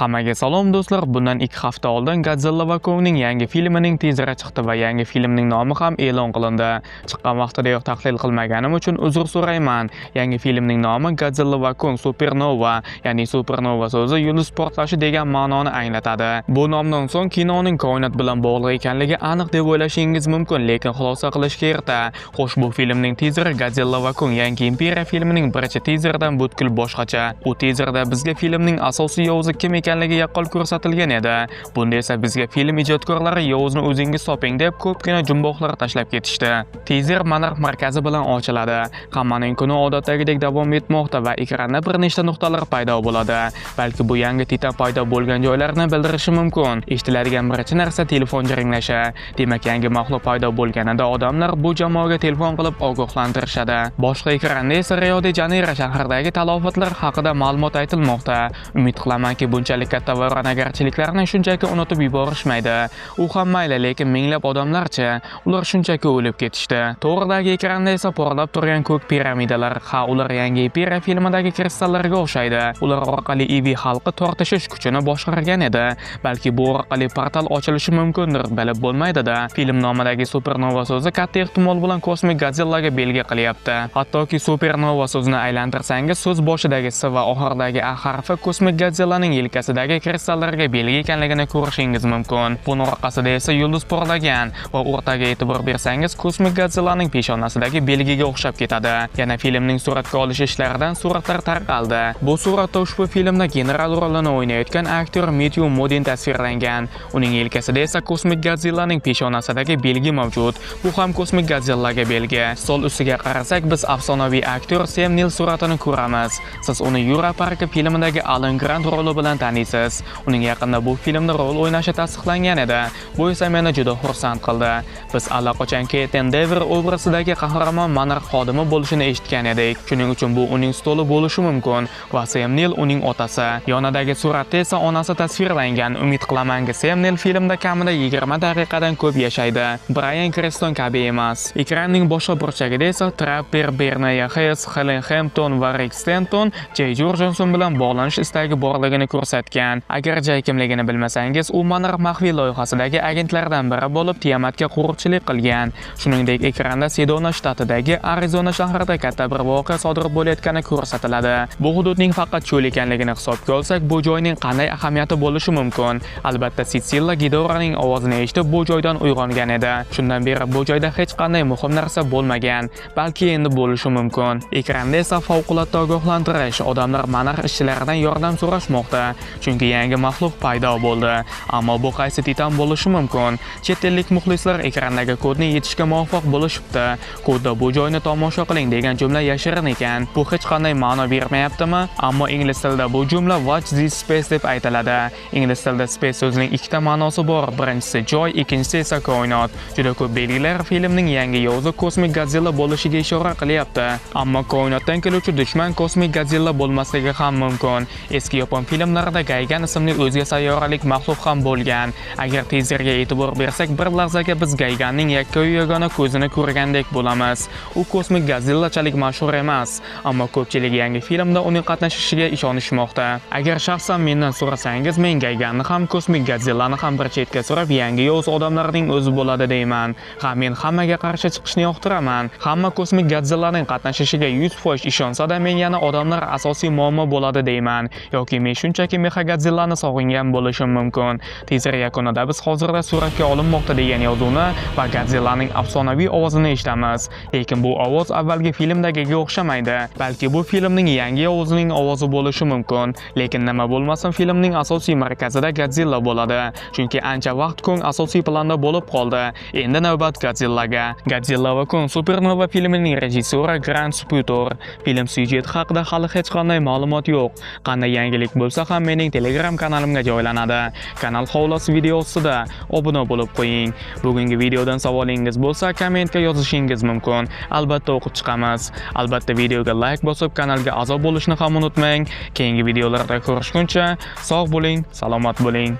Hammaga salom do'stlar. Bundan 2 hafta oldin Godzilla va Kongning yangi filmining tizeri chiqdi va yangi filmning nomi ham e'lon qilindi. Chiqqan vaqtidayoq tahlil qilmaganim uchun uzr so'rayman. Yangi filmning nomi Godzilla va Kong Supernova, ya'ni supernova so'zi yulduz portlashi degan ma'noni anglatadi. Bu nomdan so'ng kinoning koinot bilan bog'liq ekanligi aniq deb o'ylashingiz mumkin, lekin xulosa qilishga erta. Xo'sh, bu filmning tizeri Godzilla va Kong yangi imperiya filmining birinchi tizeridan butkul boshqacha. U tizerda bizga filmning asosiy yovuzi kim ekanligi yaqqol ko'rsatilgan edi. Bunda esa bizga film ijodkorlari yovuzni o'zingiz toping deb ko'pgina jumboqlar tashlab ketishdi. Tizer monarx markazi bilan ochiladi. Hammaning kuni odatdagidek davom etmoqda va ekranda bir nechta nuqtalar paydo bo'ladi. Balki bu yangi titan paydo bo'lgan joylarni bildirishi mumkin. Eshitiladigan birinchi narsa telefon jiringlashi. Demak, yangi maxluq paydo bo'lganida odamlar bu jamoaga telefon qilib ogohlantirishadi. Boshqa ekranda esa Rio de Janeiro shahridagi talofatlar haqida ma'lumot aytilmoqda. Umid qilamanki, bunchalik katta vayronagarchiliklarni shunchaki unutib yuborishmaydi. U ham mayli, lekin minglab odamlarcha, ular shunchaki o'lib ketishdi. To'g'ridagi ekranda esa porlab turgan ko'k piramidalar. Ha, ular yangi imperiya filmidagi kristallarga o'xshaydi. Ular orqali Evi xalqi tortishish kuchini boshqargan edi. Balki bu orqali portal ochilishi mumkindir, bilib bo'lmaydi-da. Film nomidagi supernova so'zi katta ehtimol bilan kosmik Godzillaga belgi qilyapti. Hattoki supernova so'zini aylantirsangiz, so'z boshidagi S va oxiridagi A harfi kosmik Godzillaning yelkasidagi kristallarga belgi ekanligini ko'rishingiz mumkin. Buning orqasida esa yulduz porlagan va o'rtaga e'tibor bersangiz, kosmik Godzillaning peshonasidagi belgiga o'xshab ketadi. Yana filmning suratga olish ishlaridan suratlar tarqaldi. Bu suratda ushbu filmda general rolini o'ynayotgan aktyor Matthew Modine tasvirlangan. Uning yelkasida esa kosmik Godzillaning peshonasidagi belgi mavjud. Bu ham kosmik Godzillaga belgi. Sol ustiga qarasak, biz afsonaviy aktyor Sam Neill suratini ko'ramiz. Siz uni Yura Park filmidagi Alan Grant roli bilan taniysiz. Uning yaqinda bu filmda rol o'ynashi tasdiqlangan edi. Bu esa meni juda xursand qildi. Biz allaqachon Kate Endeavor obrazidagi qahramon monarx xodimi bo'lishini eshitgan edik. Shuning uchun bu uning stoli bo'lishi mumkin va Sam Neill uning otasi. Yonidagi suratda esa onasi tasvirlangan. Umid qilamanki, Sam Neill filmda kamida 20 daqiqadan ko'p yashaydi. Bryan Cranston kabi emas. Ekranning boshqa burchagida esa Trapper, Bernaya Hayes, Helen Hampton va Rick Stanton J. Jorgensen bilan bog'lanish istagi borligini ko'rsatgan. Agar Jay kimligini bilmasangiz, u monarx maxfiy loyihasidagi agentlardan biri bo'lib, Tiamatga qo'riqchilik qilgan. Shuningdek, ekranda Sedona shtatidagi Arizona shahrida katta bir voqea sodir bo'layotgani ko'rsatiladi. Bu hududning faqat cho'l ekanligini hisobga olsak, bu joyning qanday ahamiyati bo'lishi mumkin? Albatta, Sitsilla Gidoraning ovozini eshitib bu joydan uyg'ongan edi. Shundan beri bu joyda hech qanday muhim narsa bo'lmagan, balki endi bo'lishi mumkin. Ekranda esa favqulodda ogohlantirish. Odamlar monarx ishchilaridan yordam so'rashmoqda, chunki yangi maxluq paydo bo'ldi. Ammo bu qaysi titan bo'lishi mumkin? Chet ellik muxlislar ekrandagi kodni yetishga muvaffaq bo'lishibdi. Kodda bu joyni tomosha qiling degan jumla yashirin ekan. Bu hech qanday ma'no bermayaptimi? Ammo ingliz tilida bu jumla watch this space deb aytiladi. Ingliz tilida space so'zining ikkita ma'nosi bor. Birinchisi joy, ikkinchisi esa koinot. Juda ko'p belgilar filmning yangi yovuzi kosmik Godzilla bo'lishiga ishora qilyapti. Ammo koinotdan keluvchi dushman kosmik Godzilla bo'lmasligi ham mumkin. Eski yapon filmlarida Gaygan ismli o'zga sayyoralik maxluq ham bo'lgan. Agar tizerga e'tibor bersak, bir lahzaga biz Gayganning yakka-yu yagona ko'zini ko'rgandek bo'lamiz. U kosmik Godzillachalik mashhur emas, ammo ko'pchilik yangi filmda uning qatnashishiga ishonishmoqda. Agar shaxsan mendan so'rasangiz, men Gayganni ham kosmik Godzillani ham bir chetga surib, yangi yovuz odamlarning o'zi bo'ladi deyman. Ha, men hammaga qarshi chiqishni yoqtiraman. Hamma kosmik Godzillaning qatnashishiga 100% ishonsa-da, men yana odamlar asosiy muammo bo'ladi deyman. Yoki men shunchaki Mechagodzillani sog'ingan bo'lishim mumkin. Teaser yakunida biz hozirda suratga olinmoqda degan yozuvni va Godzillaning afsonaviy ovozini eshitamiz. Lekin bu ovoz avvalgi filmdagiga o'xshamaydi. Balki bu filmning yangi ovozining ovozi bo'lishi mumkin. Lekin nima bo'lmasin, filmning asosiy markazida Godzilla bo'ladi. Chunki ancha vaqt Kong asosiy planda bo'lib qoldi. Endi navbat Godzillaga. Godzilla va Kong Supernova filmining rejissyori Grant Sputor. Film syujeti haqida hali hech qanday ma'lumot yo'q. Qanday yangilik bo'lsa ham mening Telegram kanalimga joylanadi. Kanal hovlasi video ostida obuna bo'lib qo'ying. Bugungi videodan savolingiz bo'lsa, kommentga yozishingiz mumkin. Albatta o'qib chiqamiz. Albatta videoga like bosib, kanalga a'zo bo'lishni ham unutmang. Keyingi videolarda ko'rishguncha sog' bo'ling, salomat bo'ling.